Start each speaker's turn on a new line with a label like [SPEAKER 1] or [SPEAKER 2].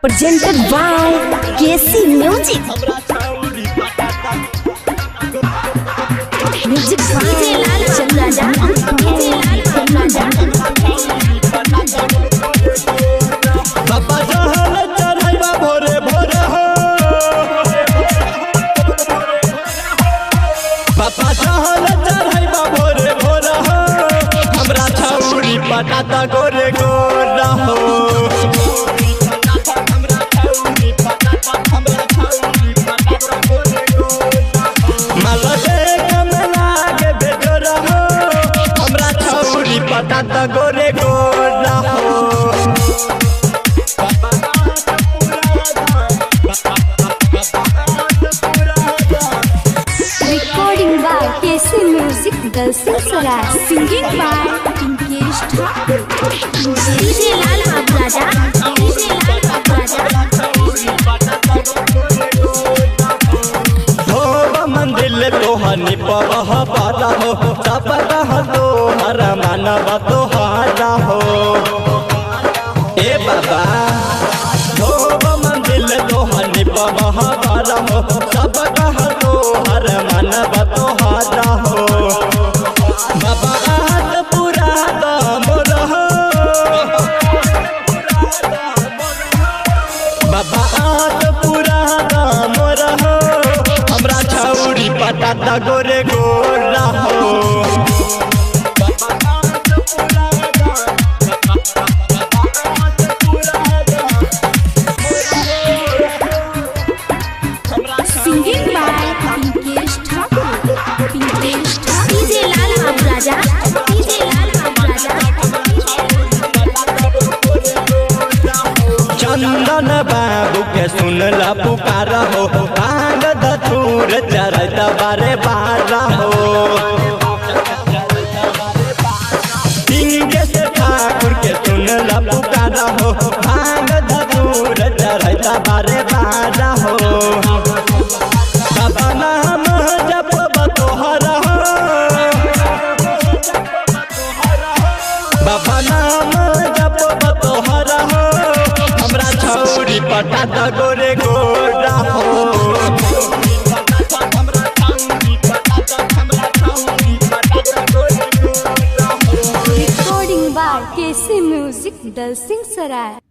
[SPEAKER 1] presented by KC Music. Music by Chandraja.
[SPEAKER 2] बाबा जहल चढ़ाइबा भोरे भोरे हो, बाबा जहल चढ़ाइबा भोरे भोरे हो, हमरा छौरी पटाता गोरे गोरा हो। माला देख में लागे बेजोरा हो, हमरा छौरी पटाता गोरे गोरा हो।
[SPEAKER 1] Recording by KC Music, Dalsingsarai. Singing by Pinkesh Thakur. DJ Lal Babraja. DJ Lal Babraja.
[SPEAKER 2] धोबा मंदिर तोहनी पवह पारा हो, सबका तोहर मानव तोहारा हो। ए बाबा धोबा मंदिर तोहनी पवह पारा हो, सबका तोहर मानव तोहारा हो। बाबा हाथ पूरा दम रहो, बाबा हाथ पूरा दम रहो, हमरा छौरी पटाता गोरे गोरा हो।
[SPEAKER 1] Singing by Pinkesh Thakur. Pinkesh Thakur. DJ Lal Babraja. DJ Lal Babraja.
[SPEAKER 2] चंदन बाबू के सुनला पुकार हो, भांग धतूर चरत बारे बारा हो। पिंकेश ठाकुर के सुनला पुकार हो, भांग धतूर चरत बारे बारा हो। बाबा नाम जपब तोहरा हो, बाबा नाम जपब तोहरा हो, हमरा छौरी पटाता गोरे गोरा हो।
[SPEAKER 1] Recording by KC Music, Dalsingsarai.